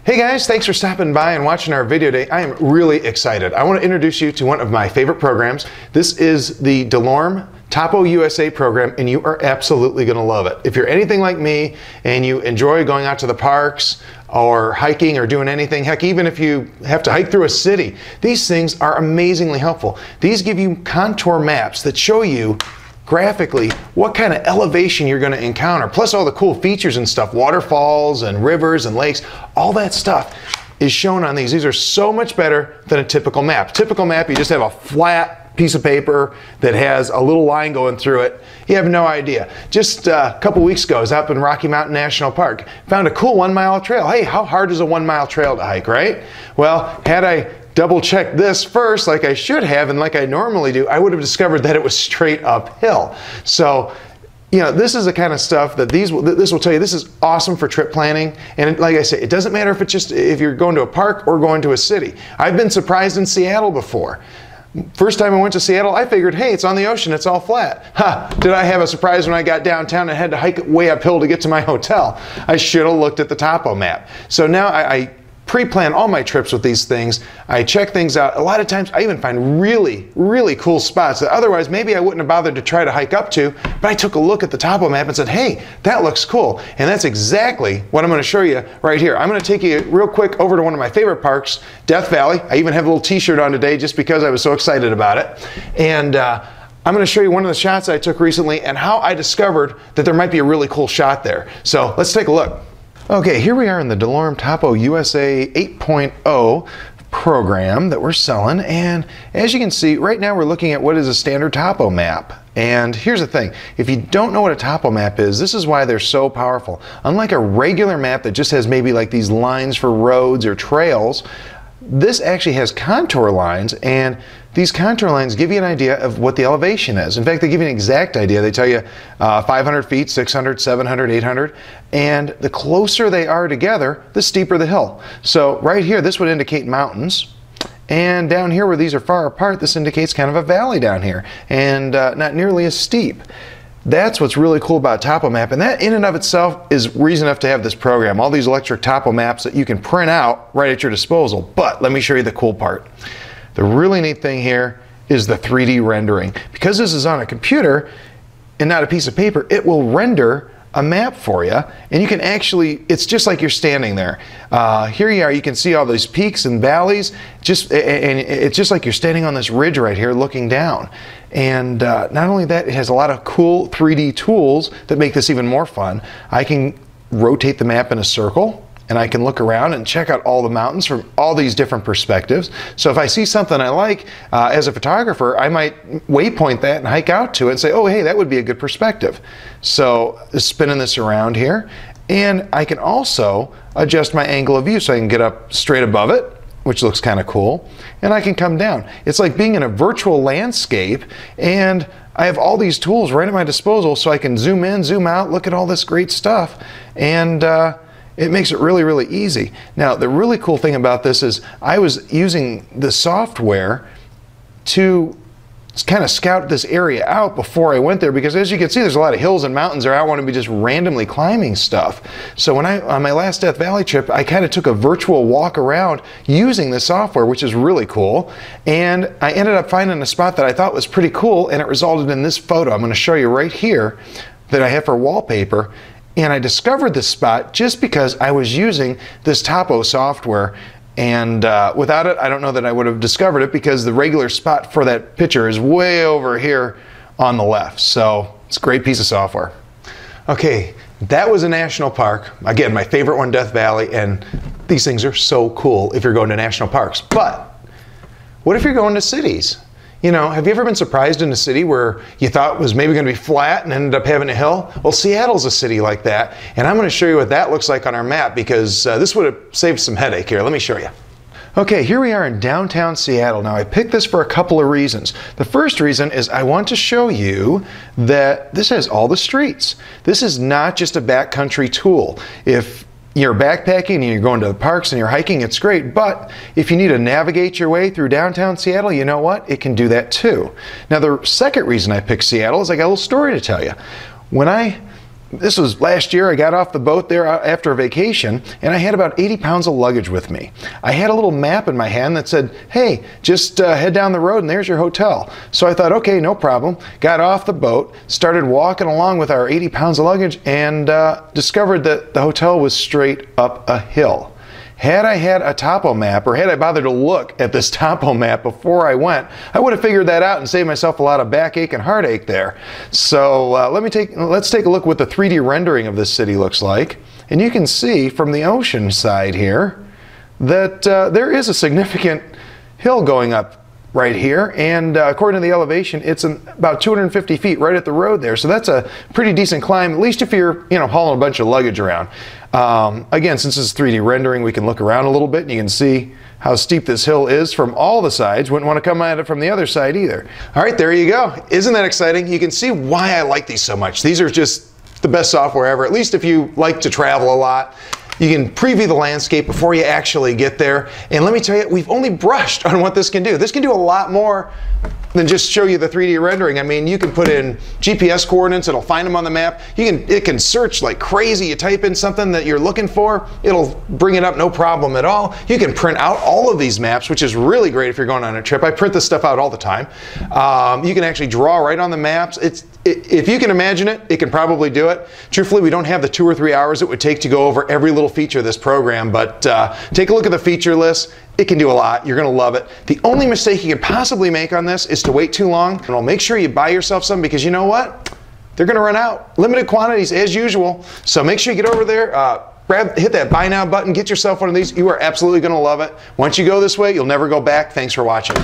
Hey guys, thanks for stopping by and watching our video today. I am really excited. I want to introduce you to one of my favorite programs. This is the DeLorme Topo USA program, and you are absolutely going to love it. If you're anything like me and you enjoy going out to the parks or hiking or doing anything, heck, even if you have to hike through a city, these things are amazingly helpful. These give you contour maps that show you graphically what kind of elevation you're going to encounter, plus all the cool features and stuff, waterfalls and rivers and lakes, all that stuff is shown on these. These are so much better than a typical map. Typical map, you just have a flat piece of paper that has a little line going through it. You have no idea. Just a couple weeks ago, I was up in Rocky Mountain National Park, found a cool 1 mile trail. Hey, how hard is a 1 mile trail to hike, right? Well, had I double check this first like I should have and like I normally do, I would have discovered that it was straight uphill. So, you know, this is the kind of stuff that this will tell you. This is awesome for trip planning. And like I say, it doesn't matter if it's just if you're going to a park or going to a city. I've been surprised in Seattle before. First time I went to Seattle, I figured, hey, it's on the ocean, it's all flat. Ha! Did I have a surprise when I got downtown and had to hike way uphill to get to my hotel? I should have looked at the topo map. So now I pre-plan all my trips with these things. I check things out. A lot of times I even find really, really cool spots that otherwise maybe I wouldn't have bothered to try to hike up to, but I took a look at the topo map and said, hey, that looks cool. And that's exactly what I'm going to show you right here. I'm going to take you real quick over to one of my favorite parks, Death Valley. I even have a little t-shirt on today just because I was so excited about it. And I'm going to show you one of the shots I took recently and how I discovered that there might be a really cool shot there. So let's take a look. Okay, here we are in the DeLorme Topo USA 8.0 program that we're selling, and as you can see, right now we're looking at what is a standard topo map. And here's the thing, if you don't know what a topo map is, this is why they're so powerful. Unlike a regular map that just has maybe like these lines for roads or trails, this actually has contour lines, and these contour lines give you an idea of what the elevation is. In fact, they give you an exact idea. They tell you 500 feet, 600, 700, 800, and the closer they are together, the steeper the hill. So right here, this would indicate mountains, and down here where these are far apart, this indicates kind of a valley down here, and not nearly as steep. That's what's really cool about Topo Map, and that in and of itself is reason enough to have this program. All these electric Topo Maps that you can print out right at your disposal. But let me show you the cool part. The really neat thing here is the 3D rendering. Because this is on a computer and not a piece of paper, it will render a map for you, and you can actually, it's just like you're standing there. Here you are, you can see all these peaks and valleys, and it's just like you're standing on this ridge right here looking down. And not only that, it has a lot of cool 3D tools that make this even more fun. I can rotate the map in a circle, and I can look around and check out all the mountains from all these different perspectives. So if I see something I like, as a photographer, I might waypoint that and hike out to it and say, oh, hey, that would be a good perspective. So spinning this around here, and I can also adjust my angle of view so I can get up straight above it, which looks kind of cool, and I can come down. It's like being in a virtual landscape, and I have all these tools right at my disposal so I can zoom in, zoom out, look at all this great stuff, and it makes it really, really easy. Now, the really cool thing about this is I was using the software to kind of scout this area out before I went there, because as you can see, there's a lot of hills and mountains there. I want to be just randomly climbing stuff. So when on my last Death Valley trip, I kind of took a virtual walk around using the software, which is really cool. And I ended up finding a spot that I thought was pretty cool, and it resulted in this photo I'm going to show you right here that I have for wallpaper. And I discovered this spot just because I was using this Topo software, and without it, I don't know that I would have discovered it, because the regular spot for that picture is way over here on the left. So it's a great piece of software. Okay, that was a national park. Again, my favorite one, Death Valley, and these things are so cool if you're going to national parks. But what if you're going to cities? You know, have you ever been surprised in a city where you thought was maybe going to be flat and ended up having a hill? Well, Seattle's a city like that, and I'm going to show you what that looks like on our map, because this would have saved some headache here. Let me show you. Okay, here we are in downtown Seattle. Now, I picked this for a couple of reasons. The first reason is I want to show you that this has all the streets. This is not just a backcountry tool. If you're backpacking and you're going to the parks and you're hiking, it's great, but if you need to navigate your way through downtown Seattle, you know what? It can do that too. Now, the second reason I picked Seattle is I got a little story to tell you. When I this was last year. I got off the boat there after a vacation, and I had about 80 pounds of luggage with me. I had a little map in my hand that said, hey, just head down the road and there's your hotel. So I thought, okay, no problem. Got off the boat, started walking along with our 80 pounds of luggage, and discovered that the hotel was straight up a hill. Had I had a topo map, or had I bothered to look at this topo map before I went, I would have figured that out and saved myself a lot of backache and heartache there. So let's take a look what the 3D rendering of this city looks like. And you can see from the ocean side here that there is a significant hill going up right here, and according to the elevation, it's about 250 feet right at the road there. So that's a pretty decent climb, at least if you're hauling a bunch of luggage around. Again, since it's 3D rendering, we can look around a little bit and you can see how steep this hill is from all the sides. Wouldn't want to come at it from the other side either. All right, there you go. Isn't that exciting? You can see why I like these so much. These are just the best software ever, at least if you like to travel a lot. You can preview the landscape before you actually get there. And let me tell you, we've only brushed on what this can do. This can do a lot more than just show you the 3D rendering. I mean, you can put in GPS coordinates, it'll find them on the map. It can search like crazy. You type in something that you're looking for, it'll bring it up no problem at all. You can print out all of these maps, which is really great if you're going on a trip. I print this stuff out all the time. You can actually draw right on the maps. If you can imagine it, it can probably do it. Truthfully, we don't have the 2 or 3 hours it would take to go over every little feature of this program, but take a look at the feature list. It can do a lot. You're going to love it. The only mistake you could possibly make on this is to wait too long. And I'll make sure you buy yourself some, because you know what? They're going to run out. Limited quantities as usual. So make sure you get over there, hit that buy now button, get yourself one of these. You are absolutely going to love it. Once you go this way, you'll never go back. Thanks for watching.